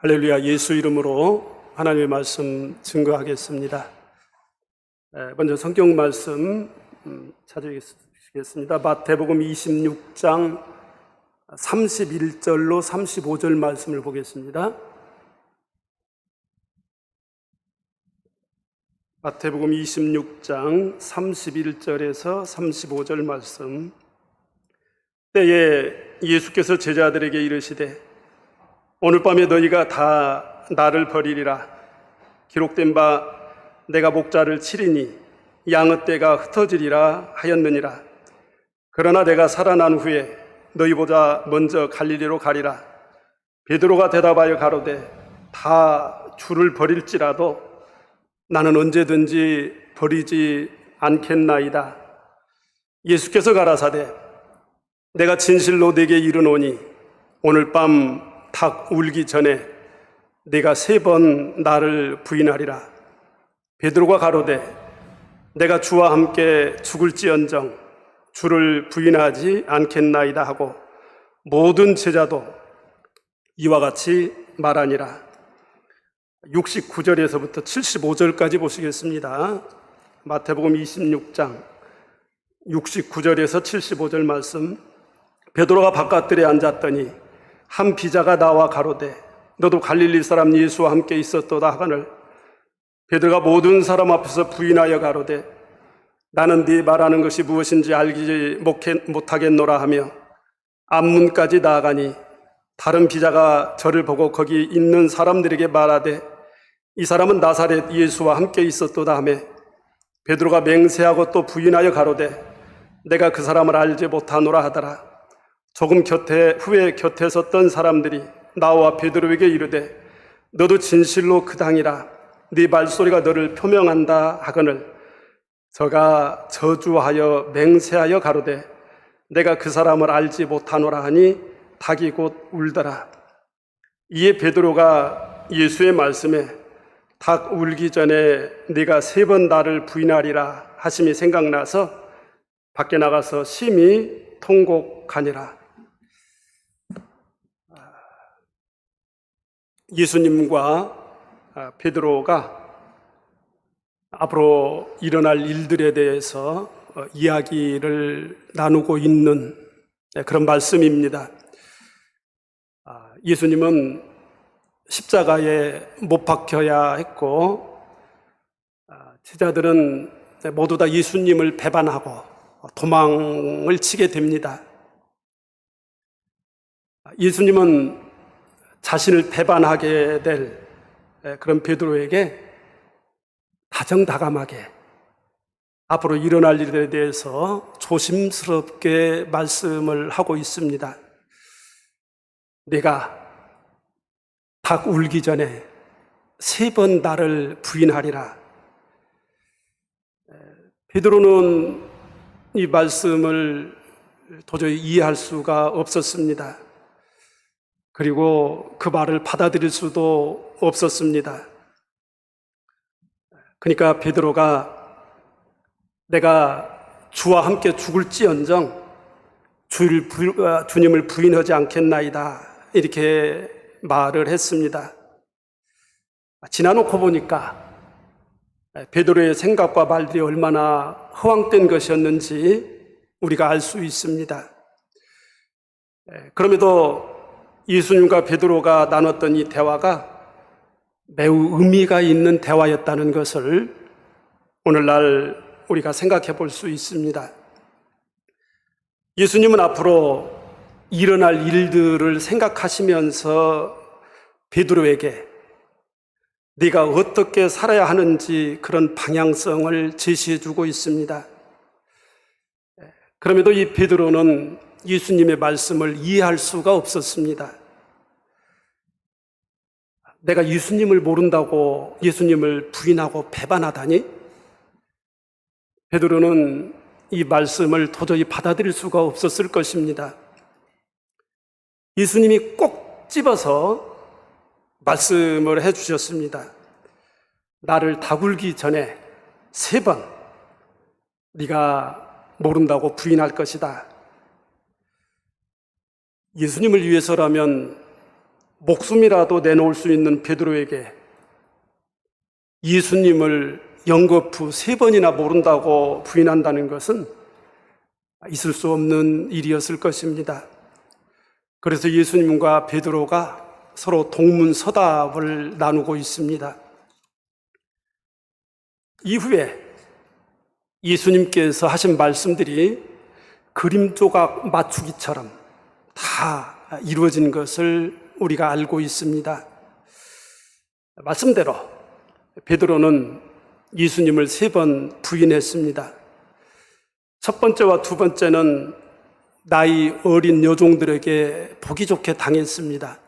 할렐루야. 예수 이름으로 하나님의 말씀 증거하겠습니다. 먼저 성경 말씀 찾으시겠습니다. 마태복음 26장 31절로 35절 말씀을 보겠습니다. 마태복음 26장 31절에서 35절 말씀. 때에 예수께서 제자들에게 이르시되 오늘 밤에 너희가 다 나를 버리리라. 기록된 바 내가 목자를 치리니 양의 떼가 흩어지리라 하였느니라. 그러나 내가 살아난 후에 너희보다 먼저 갈릴리로 가리라. 베드로가 대답하여 가로되 다 주를 버릴지라도 나는 언제든지 버리지 않겠나이다. 예수께서 가라사대 내가 진실로 네게 이르노니 오늘 밤 닭 울기 전에 네가 3번 나를 부인하리라. 베드로가 가로되 내가 주와 함께 죽을지언정 주를 부인하지 않겠나이다 하고 모든 제자도 이와 같이 말하니라. 69절에서부터 75절까지 보시겠습니다. 마태복음 26장 69절에서 75절 말씀. 베드로가 바깥들에 앉았더니 한 비자가 나와 가로되 너도 갈릴리 사람 예수와 함께 있었도다 하거늘 베드로가 모든 사람 앞에서 부인하여 가로되 나는 네 말하는 것이 무엇인지 알지 못하겠노라 하며 앞문까지 나아가니 다른 비자가 저를 보고 거기 있는 사람들에게 말하되 이 사람은 나사렛 예수와 함께 있었도다 하며 베드로가 맹세하고 또 부인하여 가로되 내가 그 사람을 알지 못하노라 하더라. 조금 후에 곁에 섰던 사람들이 나와 베드로에게 이르되 너도 진실로 그 당이라. 네 말소리가 너를 표명한다 하거늘 저가 저주하여 맹세하여 가로되 내가 그 사람을 알지 못하노라 하니 닭이 곧 울더라. 이에 베드로가 예수의 말씀에 닭 울기 전에 네가 3번 나를 부인하리라 하심이 생각나서 밖에 나가서 심히 통곡하니라. 예수님과 베드로가 앞으로 일어날 일들에 대해서 이야기를 나누고 있는 그런 말씀입니다. 예수님은 십자가에 못 박혀야 했고 제자들은 모두 다 예수님을 배반하고 도망을 치게 됩니다. 예수님은 자신을 배반하게 될 그런 베드로에게 다정다감하게 앞으로 일어날 일에 대해서 조심스럽게 말씀을 하고 있습니다. 내가 닭 울기 전에 3번 나를 부인하리라. 베드로는 이 말씀을 도저히 이해할 수가 없었습니다. 그리고 그 말을 받아들일 수도 없었습니다. 그러니까 베드로가 내가 주와 함께 죽을지언정 주님을 부인하지 않겠나이다 이렇게 말을 했습니다. 지나놓고 보니까 베드로의 생각과 말들이 얼마나 허황된 것이었는지 우리가 알 수 있습니다. 그럼에도 예수님과 베드로가 나눴던 이 대화가 매우 의미가 있는 대화였다는 것을 오늘날 우리가 생각해 볼 수 있습니다. 예수님은 앞으로 일어날 일들을 생각하시면서 베드로에게 네가 어떻게 살아야 하는지 그런 방향성을 제시해 주고 있습니다. 그럼에도 이 베드로는 예수님의 말씀을 이해할 수가 없었습니다. 내가 예수님을 모른다고 예수님을 부인하고 배반하다니? 베드로는 이 말씀을 도저히 받아들일 수가 없었을 것입니다. 예수님이 꼭 집어서 말씀을 해주셨습니다. 나를 닭 울기 전에 3번 네가 모른다고 부인할 것이다. 예수님을 위해서라면 목숨이라도 내놓을 수 있는 베드로에게 예수님을 연거푸 3번이나 모른다고 부인한다는 것은 있을 수 없는 일이었을 것입니다. 그래서 예수님과 베드로가 서로 동문서답을 나누고 있습니다. 이후에 예수님께서 하신 말씀들이 그림 조각 맞추기처럼 다 이루어진 것을 우리가 알고 있습니다. 말씀대로 베드로는 예수님을 3번 부인했습니다. 첫 번째와 두 번째는 나이 어린 여종들에게 보기 좋게 당했습니다.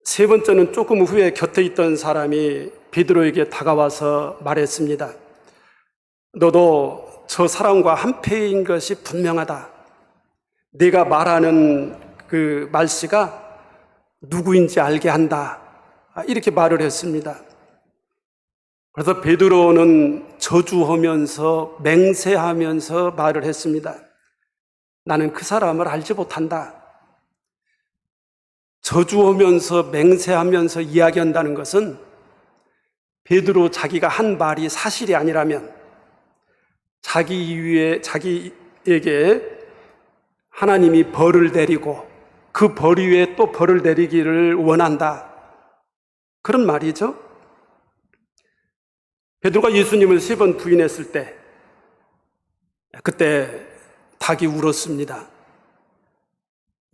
세 번째는 조금 후에 곁에 있던 사람이 베드로에게 다가와서 말했습니다. 너도 저 사람과 한패인 것이 분명하다. 내가 말하는 그 말씨가 누구인지 알게 한다. 이렇게 말을 했습니다. 그래서 베드로는 저주하면서 맹세하면서 말을 했습니다. 나는 그 사람을 알지 못한다. 저주하면서 맹세하면서 이야기한다는 것은 베드로 자기가 한 말이 사실이 아니라면 자기에게 하나님이 벌을 내리고 그 벌 위에 또 벌을 내리기를 원한다. 그런 말이죠. 베드로가 예수님을 3번 부인했을 때 그때 닭이 울었습니다.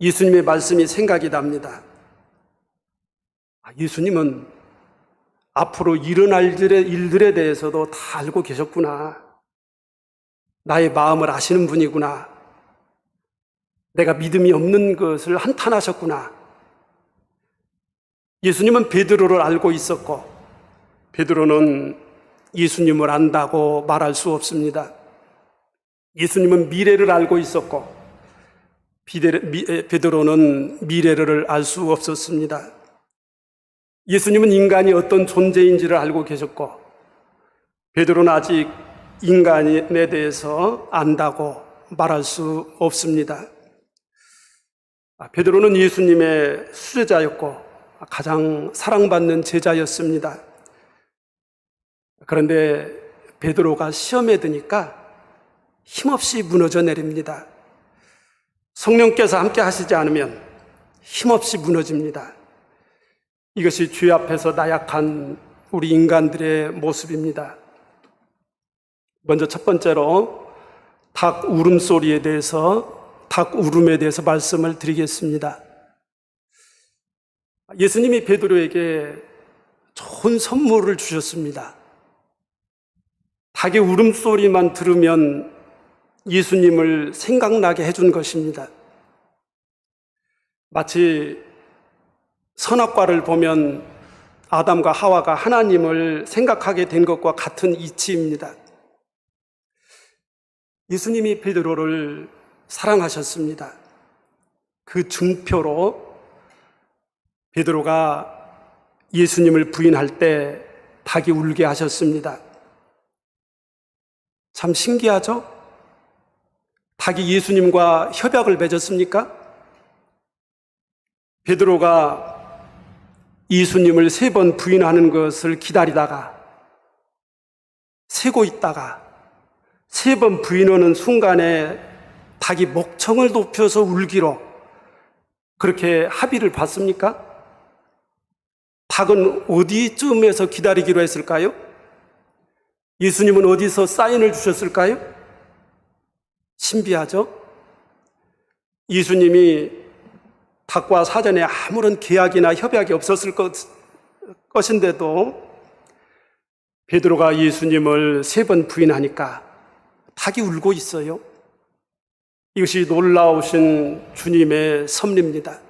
예수님의 말씀이 생각이 납니다. 예수님은 앞으로 일어날 일들에 대해서도 다 알고 계셨구나. 나의 마음을 아시는 분이구나. 내가 믿음이 없는 것을 한탄하셨구나. 예수님은 베드로를 알고 있었고 베드로는 예수님을 안다고 말할 수 없습니다. 예수님은 미래를 알고 있었고 베드로는 미래를 알 수 없었습니다. 예수님은 인간이 어떤 존재인지를 알고 계셨고 베드로는 아직 인간에 대해서 안다고 말할 수 없습니다. 베드로는 예수님의 수제자였고 가장 사랑받는 제자였습니다. 그런데 베드로가 시험에 드니까 힘없이 무너져 내립니다. 성령께서 함께 하시지 않으면 힘없이 무너집니다. 이것이 주의 앞에서 나약한 우리 인간들의 모습입니다. 먼저 첫 번째로 닭 울음에 대해서 말씀을 드리겠습니다. 예수님이 베드로에게 좋은 선물을 주셨습니다. 닭의 울음소리만 들으면 예수님을 생각나게 해준 것입니다. 마치 선악과를 보면 아담과 하와가 하나님을 생각하게 된 것과 같은 이치입니다. 예수님이 베드로를 사랑하셨습니다. 그 증표로 베드로가 예수님을 부인할 때 닭이 울게 하셨습니다. 참 신기하죠? 닭이 예수님과 협약을 맺었습니까? 베드로가 예수님을 3번 부인하는 것을 기다리다가 세고 있다가 3번 부인하는 순간에 닭이 목청을 높여서 울기로 그렇게 합의를 봤습니까? 닭은 어디쯤에서 기다리기로 했을까요? 예수님은 어디서 사인을 주셨을까요? 신비하죠? 예수님이 닭과 사전에 아무런 계약이나 협약이 없었을 것인데도 베드로가 예수님을 3번 부인하니까 닭이 울고 있어요. 이것이 놀라우신 주님의 섭리입니다.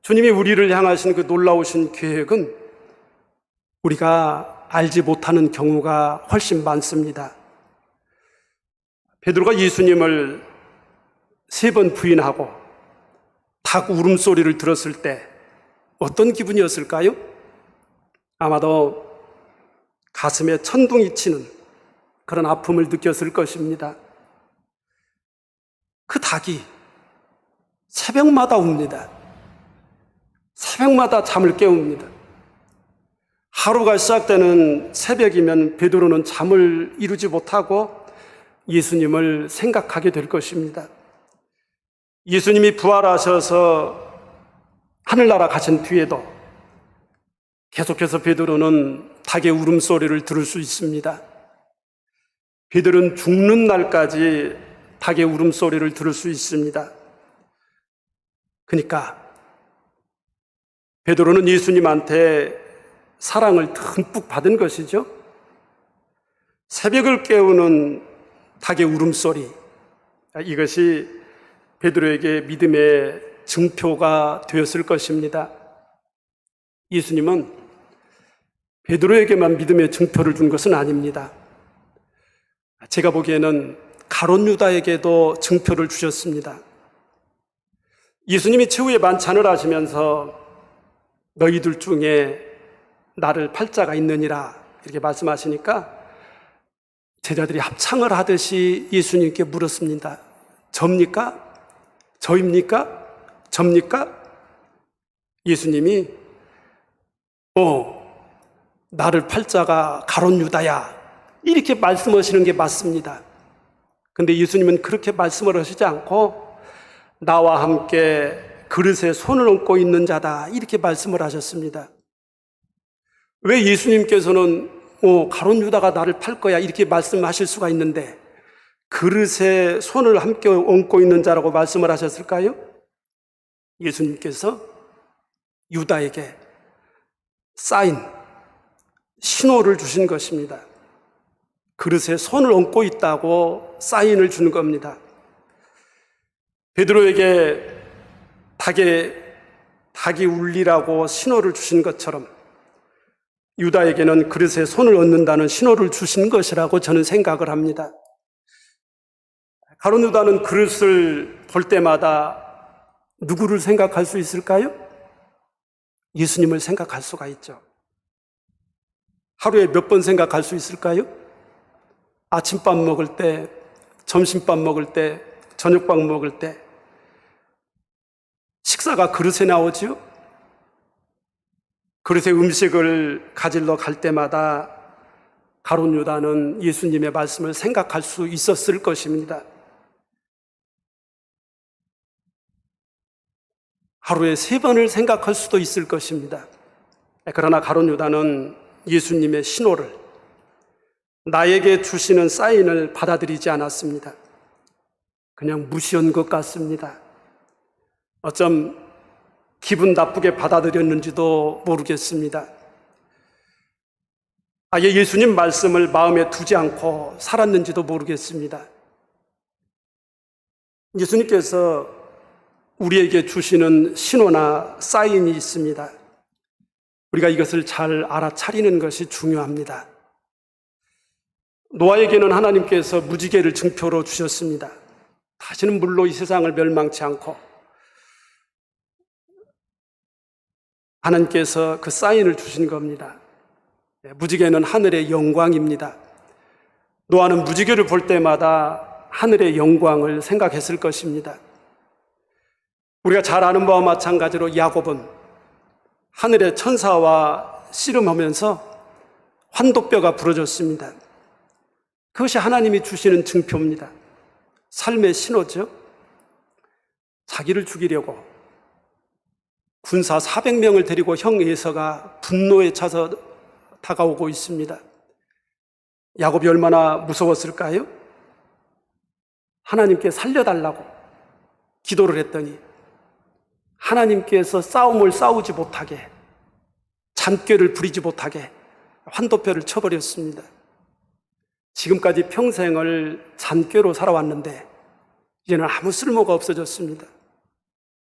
주님이 우리를 향하신 그 놀라우신 계획은 우리가 알지 못하는 경우가 훨씬 많습니다. 베드로가 예수님을 3번 부인하고 닭 울음소리를 들었을 때 어떤 기분이었을까요? 아마도 가슴에 천둥이 치는 그런 아픔을 느꼈을 것입니다. 그 닭이 새벽마다 웁니다. 새벽마다 잠을 깨웁니다. 하루가 시작되는 새벽이면 베드로는 잠을 이루지 못하고 예수님을 생각하게 될 것입니다. 예수님이 부활하셔서 하늘나라 가신 뒤에도 계속해서 베드로는 닭의 울음소리를 들을 수 있습니다. 베드로는 죽는 날까지 닭의 울음소리를 들을 수 있습니다. 그러니까 베드로는 예수님한테 사랑을 듬뿍 받은 것이죠. 새벽을 깨우는 닭의 울음소리, 이것이 베드로에게 믿음의 증표가 되었을 것입니다. 예수님은 베드로에게만 믿음의 증표를 준 것은 아닙니다. 제가 보기에는 가룟 유다에게도 증표를 주셨습니다. 예수님이 최후의 만찬을 하시면서 너희들 중에 나를 팔 자가 있느니라 이렇게 말씀하시니까 제자들이 합창을 하듯이 예수님께 물었습니다. 접니까? 저입니까? 접니까? 예수님이 나를 팔 자가 가룟 유다야 이렇게 말씀하시는 게 맞습니다. 근데 예수님은 그렇게 말씀을 하시지 않고 나와 함께 그릇에 손을 얹고 있는 자다 이렇게 말씀을 하셨습니다. 왜 예수님께서는 가룟 유다가 나를 팔 거야 이렇게 말씀하실 수가 있는데 그릇에 손을 함께 얹고 있는 자라고 말씀을 하셨을까요? 예수님께서 유다에게 사인, 신호를 주신 것입니다. 그릇에 손을 얹고 있다고 사인을 주는 겁니다. 베드로에게 닭이 울리라고 신호를 주신 것처럼 유다에게는 그릇에 손을 얹는다는 신호를 주신 것이라고 저는 생각을 합니다. 가룟 유다는 그릇을 볼 때마다 누구를 생각할 수 있을까요? 예수님을 생각할 수가 있죠. 하루에 몇 번 생각할 수 있을까요? 아침밥 먹을 때, 점심밥 먹을 때, 저녁밥 먹을 때 식사가 그릇에 나오지요? 그릇에 음식을 가지러 갈 때마다 가룟 유다는 예수님의 말씀을 생각할 수 있었을 것입니다. 하루에 3번을 생각할 수도 있을 것입니다. 그러나 가룟 유다는 예수님의 신호를, 나에게 주시는 사인을 받아들이지 않았습니다. 그냥 무시한 것 같습니다. 어쩜 기분 나쁘게 받아들였는지도 모르겠습니다. 아예 예수님 말씀을 마음에 두지 않고 살았는지도 모르겠습니다. 예수님께서 우리에게 주시는 신호나 사인이 있습니다. 우리가 이것을 잘 알아차리는 것이 중요합니다. 노아에게는 하나님께서 무지개를 증표로 주셨습니다. 다시는 물로 이 세상을 멸망치 않고 하나님께서 그 사인을 주신 겁니다. 무지개는 하늘의 영광입니다. 노아는 무지개를 볼 때마다 하늘의 영광을 생각했을 것입니다. 우리가 잘 아는 바와 마찬가지로 야곱은 하늘의 천사와 씨름하면서 환도뼈가 부러졌습니다. 그것이 하나님이 주시는 증표입니다. 삶의 신호죠. 자기를 죽이려고 군사 400명을 데리고 형 에서가 분노에 차서 다가오고 있습니다. 야곱이 얼마나 무서웠을까요? 하나님께 살려달라고 기도를 했더니 하나님께서 싸움을 싸우지 못하게, 잔꾀를 부리지 못하게 환도뼈를 쳐버렸습니다. 지금까지 평생을 잔꾀로 살아왔는데 이제는 아무 쓸모가 없어졌습니다.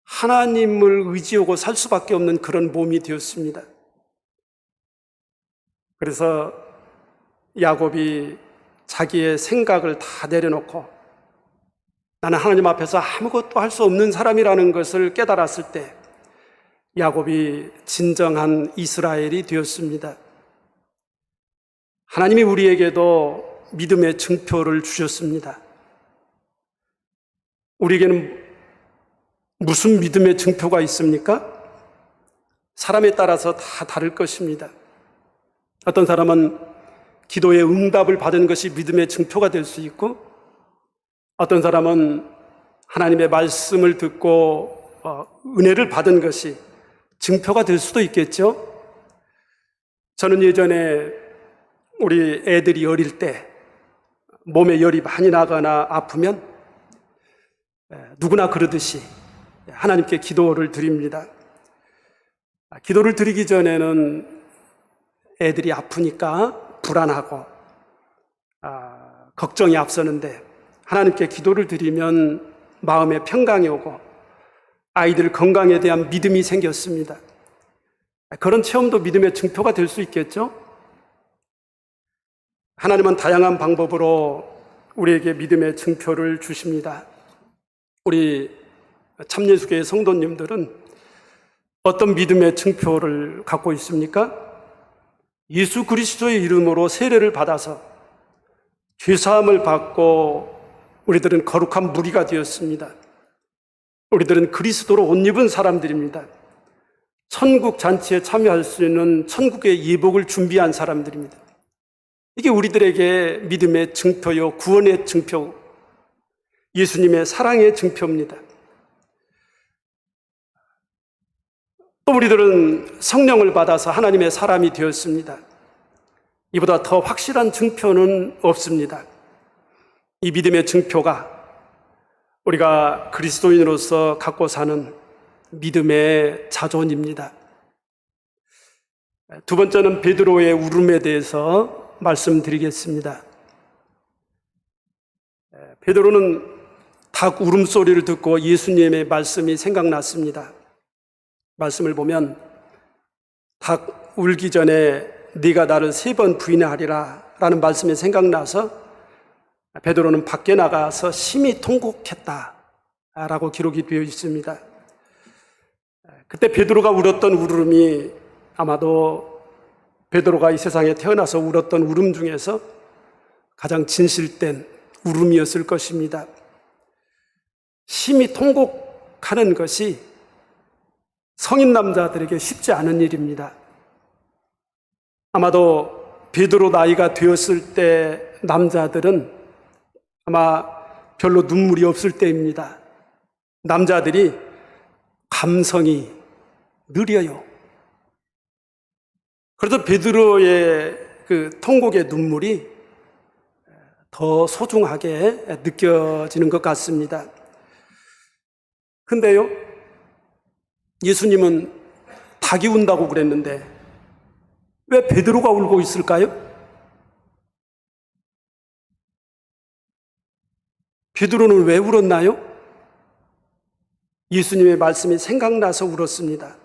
하나님을 의지하고 살 수밖에 없는 그런 몸이 되었습니다. 그래서 야곱이 자기의 생각을 다 내려놓고 나는 하나님 앞에서 아무것도 할 수 없는 사람이라는 것을 깨달았을 때 야곱이 진정한 이스라엘이 되었습니다. 하나님이 우리에게도 믿음의 증표를 주셨습니다. 우리에게는 무슨 믿음의 증표가 있습니까? 사람에 따라서 다 다를 것입니다. 어떤 사람은 기도의 응답을 받은 것이 믿음의 증표가 될 수 있고, 어떤 사람은 하나님의 말씀을 듣고 은혜를 받은 것이 증표가 될 수도 있겠죠. 저는 예전에 우리 애들이 어릴 때 몸에 열이 많이 나거나 아프면 누구나 그러듯이 하나님께 기도를 드립니다. 기도를 드리기 전에는 애들이 아프니까 불안하고 걱정이 앞서는데, 하나님께 기도를 드리면 마음에 평강이 오고 아이들 건강에 대한 믿음이 생겼습니다. 그런 체험도 믿음의 증표가 될 수 있겠죠? 하나님은 다양한 방법으로 우리에게 믿음의 증표를 주십니다. 우리 참예수교의 성도님들은 어떤 믿음의 증표를 갖고 있습니까? 예수 그리스도의 이름으로 세례를 받아서 죄사함을 받고 우리들은 거룩한 무리가 되었습니다. 우리들은 그리스도로 옷 입은 사람들입니다. 천국 잔치에 참여할 수 있는 천국의 예복을 준비한 사람들입니다. 이게 우리들에게 믿음의 증표요, 구원의 증표, 예수님의 사랑의 증표입니다. 또 우리들은 성령을 받아서 하나님의 사람이 되었습니다. 이보다 더 확실한 증표는 없습니다. 이 믿음의 증표가 우리가 그리스도인으로서 갖고 사는 믿음의 자존입니다. 두 번째는 베드로의 울음에 대해서 말씀드리겠습니다. 베드로는 닭 울음소리를 듣고 예수님의 말씀이 생각났습니다. 말씀을 보면 닭 울기 전에 네가 나를 3번 부인하리라 라는 말씀이 생각나서 베드로는 밖에 나가서 심히 통곡했다 라고 기록이 되어 있습니다. 그때 베드로가 울었던 울음이 아마도 베드로가 이 세상에 태어나서 울었던 울음 중에서 가장 진실된 울음이었을 것입니다. 심히 통곡하는 것이 성인 남자들에게 쉽지 않은 일입니다. 아마도 베드로 나이가 되었을 때 남자들은 아마 별로 눈물이 없을 때입니다. 남자들이 감성이 느려요. 그래서 베드로의 그 통곡의 눈물이 더 소중하게 느껴지는 것 같습니다. 근데요, 예수님은 닭이 운다고 그랬는데 왜 베드로가 울고 있을까요? 베드로는 왜 울었나요? 예수님의 말씀이 생각나서 울었습니다.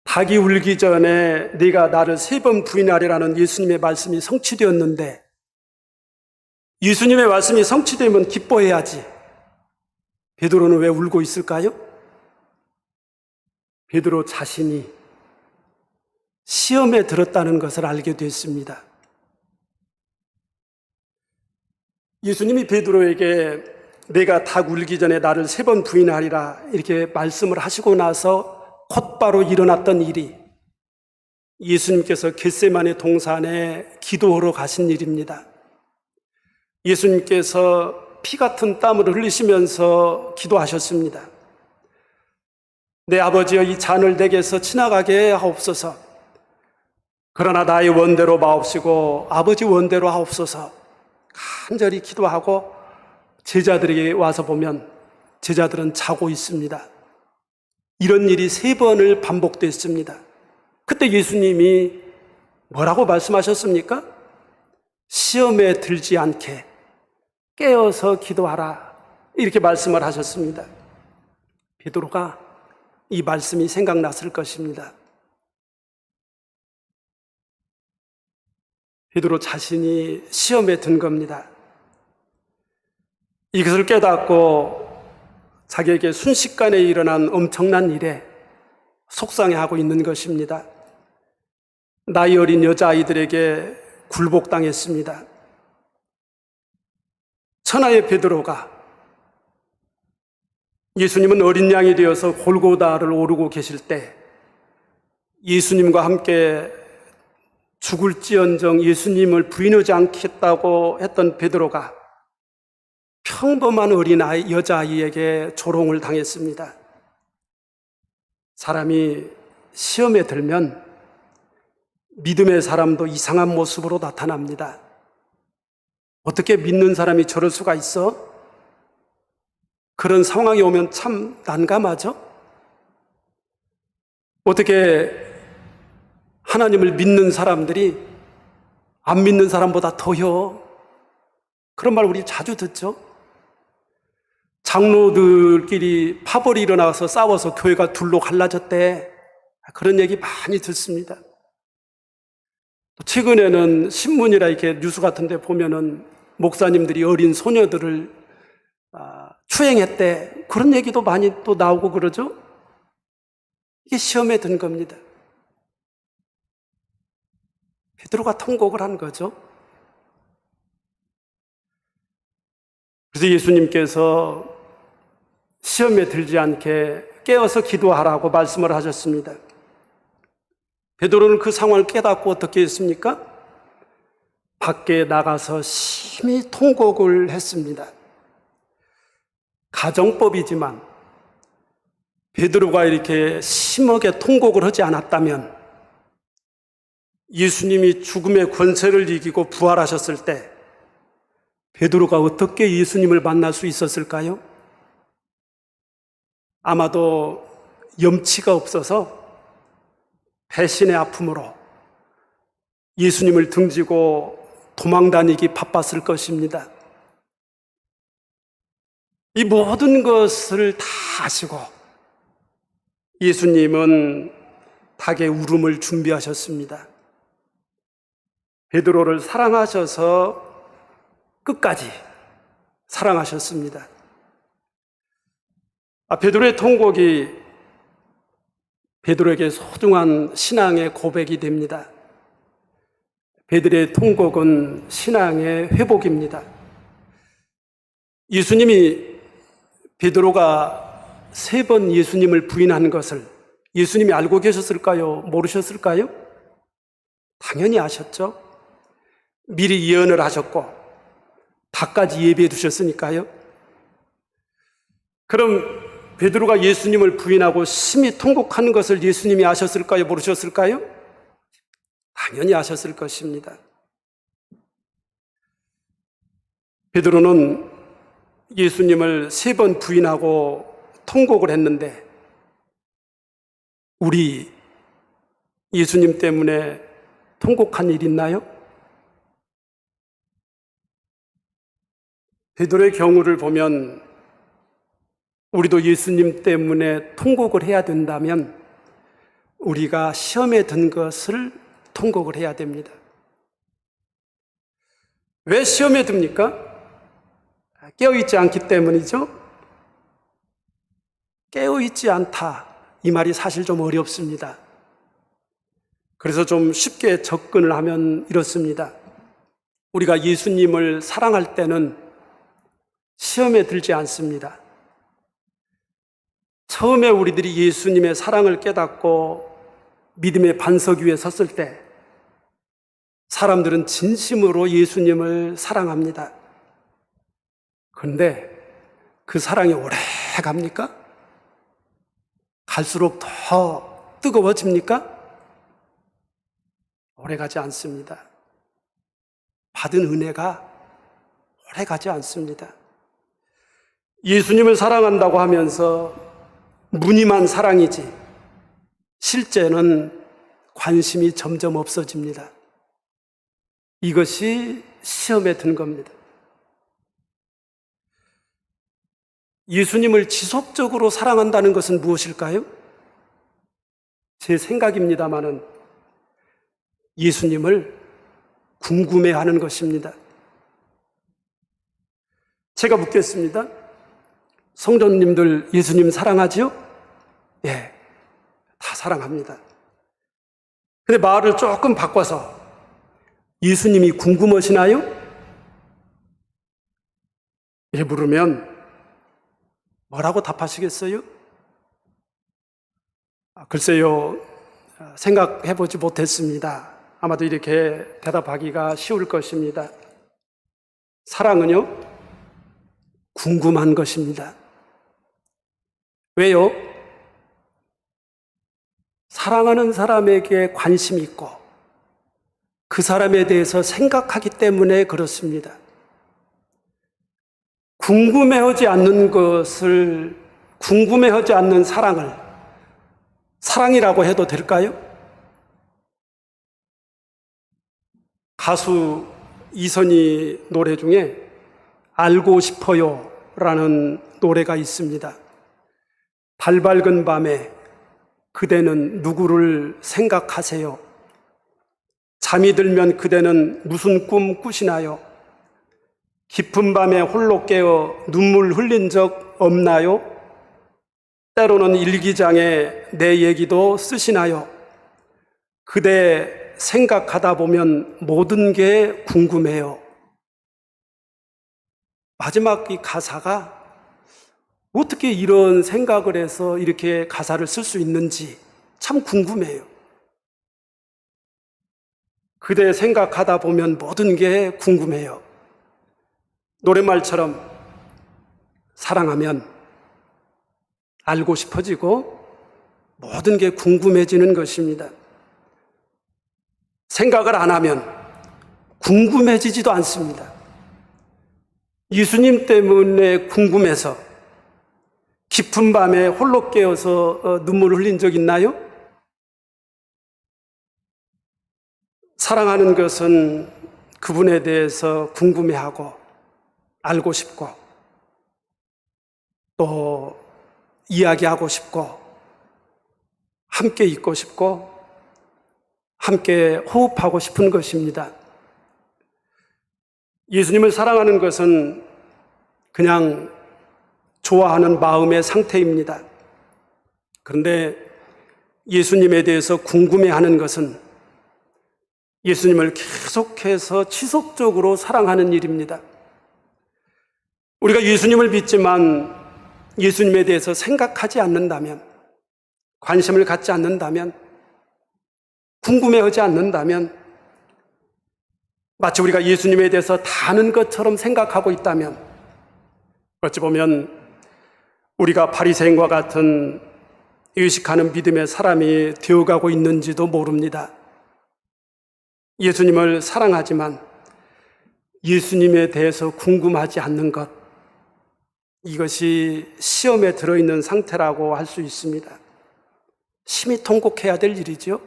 닭이 울기 전에 네가 나를 3번 부인하리라는 예수님의 말씀이 성취되었는데, 예수님의 말씀이 성취되면 기뻐해야지. 베드로는 왜 울고 있을까요? 베드로 자신이 시험에 들었다는 것을 알게 됐습니다. 예수님이 베드로에게 내가 닭 울기 전에 나를 3번 부인하리라 이렇게 말씀을 하시고 나서 곧바로 일어났던 일이 예수님께서 겟세마네 동산에 기도하러 가신 일입니다. 예수님께서 피 같은 땀을 흘리시면서 기도하셨습니다. 내 아버지여, 이 잔을 내게서 지나가게 하옵소서. 그러나 나의 원대로 마옵시고 아버지 원대로 하옵소서. 간절히 기도하고 제자들에게 와서 보면 제자들은 자고 있습니다. 이런 일이 3번을 반복됐습니다. 그때 예수님이 뭐라고 말씀하셨습니까? 시험에 들지 않게 깨어서 기도하라, 이렇게 말씀을 하셨습니다. 베드로가 이 말씀이 생각났을 것입니다. 베드로 자신이 시험에 든 겁니다. 이것을 깨닫고 자기에게 순식간에 일어난 엄청난 일에 속상해하고 있는 것입니다. 나이 어린 여자아이들에게 굴복당했습니다. 천하의 베드로가 예수님은 어린 양이 되어서 골고다를 오르고 계실 때 예수님과 함께 죽을지언정 예수님을 부인하지 않겠다고 했던 베드로가 평범한 어린아이, 여자아이에게 조롱을 당했습니다. 사람이 시험에 들면 믿음의 사람도 이상한 모습으로 나타납니다. 어떻게 믿는 사람이 저럴 수가 있어? 그런 상황이 오면 참 난감하죠? 어떻게 하나님을 믿는 사람들이 안 믿는 사람보다 더혀? 그런 말 우리 자주 듣죠? 장로들끼리 파벌이 일어나서 싸워서 교회가 둘로 갈라졌대. 그런 얘기 많이 듣습니다. 또 최근에는 신문이나 이렇게 뉴스 같은 데 보면은 목사님들이 어린 소녀들을 추행했대. 그런 얘기도 많이 또 나오고 그러죠? 이게 시험에 든 겁니다. 베드로가 통곡을 한 거죠. 그래서 예수님께서 시험에 들지 않게 깨어서 기도하라고 말씀을 하셨습니다. 베드로는 그 상황을 깨닫고 어떻게 했습니까? 밖에 나가서 심히 통곡을 했습니다. 가정법이지만 베드로가 이렇게 심하게 통곡을 하지 않았다면 예수님이 죽음의 권세를 이기고 부활하셨을 때 베드로가 어떻게 예수님을 만날 수 있었을까요? 아마도 염치가 없어서 배신의 아픔으로 예수님을 등지고 도망다니기 바빴을 것입니다. 이 모든 것을 다 아시고 예수님은 닭의 울음을 준비하셨습니다. 베드로를 사랑하셔서 끝까지 사랑하셨습니다. 베드로의 통곡이 베드로에게 소중한 신앙의 고백이 됩니다. 베드로의 통곡은 신앙의 회복입니다. 예수님이 베드로가 3번 예수님을 부인한 것을 예수님이 알고 계셨을까요? 모르셨을까요? 당연히 아셨죠. 미리 예언을 하셨고 닭까지 예비해 두셨으니까요. 그럼 베드로가 예수님을 부인하고 심히 통곡하는 것을 예수님이 아셨을까요? 모르셨을까요? 당연히 아셨을 것입니다. 베드로는 예수님을 3번 부인하고 통곡을 했는데 우리 예수님 때문에 통곡한 일 있나요? 베드로의 경우를 보면 우리도 예수님 때문에 통곡을 해야 된다면 우리가 시험에 든 것을 통곡을 해야 됩니다. 왜 시험에 듭니까? 깨어있지 않기 때문이죠. 깨어있지 않다, 이 말이 사실 좀 어렵습니다. 그래서 좀 쉽게 접근을 하면 이렇습니다. 우리가 예수님을 사랑할 때는 시험에 들지 않습니다. 처음에 우리들이 예수님의 사랑을 깨닫고 믿음의 반석 위에 섰을 때 사람들은 진심으로 예수님을 사랑합니다. 그런데 그 사랑이 오래 갑니까? 갈수록 더 뜨거워집니까? 오래 가지 않습니다. 받은 은혜가 오래 가지 않습니다. 예수님을 사랑한다고 하면서 무늬만 사랑이지 실제는 관심이 점점 없어집니다. 이것이 시험에 든 겁니다. 예수님을 지속적으로 사랑한다는 것은 무엇일까요? 제 생각입니다마는 예수님을 궁금해하는 것입니다. 제가 묻겠습니다. 성도님들 예수님 사랑하지요? 예, 다 사랑합니다. 근데 말을 조금 바꿔서 예수님이 궁금하시나요? 이렇게 물으면 뭐라고 답하시겠어요? 글쎄요, 생각해 보지 못했습니다. 아마도 이렇게 대답하기가 쉬울 것입니다. 사랑은요, 궁금한 것입니다. 왜요? 사랑하는 사람에게 관심이 있고 그 사람에 대해서 생각하기 때문에 그렇습니다. 궁금해하지 않는 것을, 궁금해하지 않는 사랑을 사랑이라고 해도 될까요? 가수 이선희 노래 중에 알고 싶어요 라는 노래가 있습니다. 달 밝은 밤에 그대는 누구를 생각하세요? 잠이 들면 그대는 무슨 꿈 꾸시나요? 깊은 밤에 홀로 깨어 눈물 흘린 적 없나요? 때로는 일기장에 내 얘기도 쓰시나요? 그대 생각하다 보면 모든 게 궁금해요. 마지막 이 가사가 어떻게 이런 생각을 해서 이렇게 가사를 쓸 수 있는지 참 궁금해요. 그대 생각하다 보면 모든 게 궁금해요. 노랫말처럼 사랑하면 알고 싶어지고 모든 게 궁금해지는 것입니다. 생각을 안 하면 궁금해지지도 않습니다. 예수님 때문에 궁금해서 깊은 밤에 홀로 깨어서 눈물을 흘린 적 있나요? 사랑하는 것은 그분에 대해서 궁금해하고 알고 싶고 또 이야기하고 싶고 함께 있고 싶고 함께 호흡하고 싶은 것입니다. 예수님을 사랑하는 것은 그냥 좋아하는 마음의 상태입니다. 그런데 예수님에 대해서 궁금해하는 것은 예수님을 계속해서 지속적으로 사랑하는 일입니다. 우리가 예수님을 믿지만 예수님에 대해서 생각하지 않는다면, 관심을 갖지 않는다면, 궁금해하지 않는다면, 마치 우리가 예수님에 대해서 다 아는 것처럼 생각하고 있다면 어찌 보면 우리가 바리새인과 같은 의식하는 믿음의 사람이 되어가고 있는지도 모릅니다. 예수님을 사랑하지만 예수님에 대해서 궁금하지 않는 것, 이것이 시험에 들어있는 상태라고 할 수 있습니다. 심히 통곡해야 될 일이죠.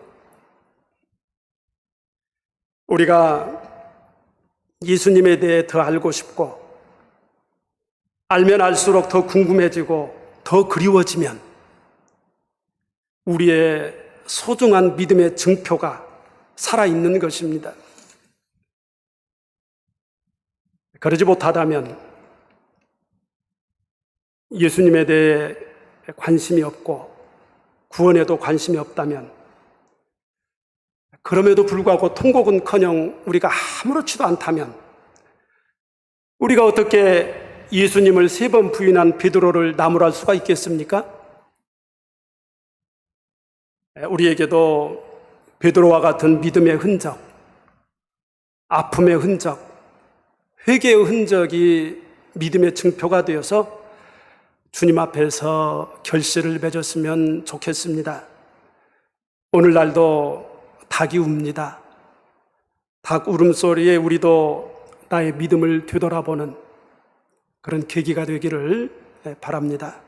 우리가 예수님에 대해 더 알고 싶고 알면 알수록 더 궁금해지고 더 그리워지면 우리의 소중한 믿음의 증표가 살아있는 것입니다. 그러지 못하다면 예수님에 대해 관심이 없고 구원에도 관심이 없다면 그럼에도 불구하고 통곡은커녕 우리가 아무렇지도 않다면 우리가 어떻게 예수님을 3번 부인한 베드로를 나무랄 수가 있겠습니까? 우리에게도 베드로와 같은 믿음의 흔적, 아픔의 흔적, 회개의 흔적이 믿음의 증표가 되어서 주님 앞에서 결실을 맺었으면 좋겠습니다. 오늘날도 닭이 웁니다. 닭 울음소리에 우리도 나의 믿음을 되돌아보는 그런 계기가 되기를 바랍니다.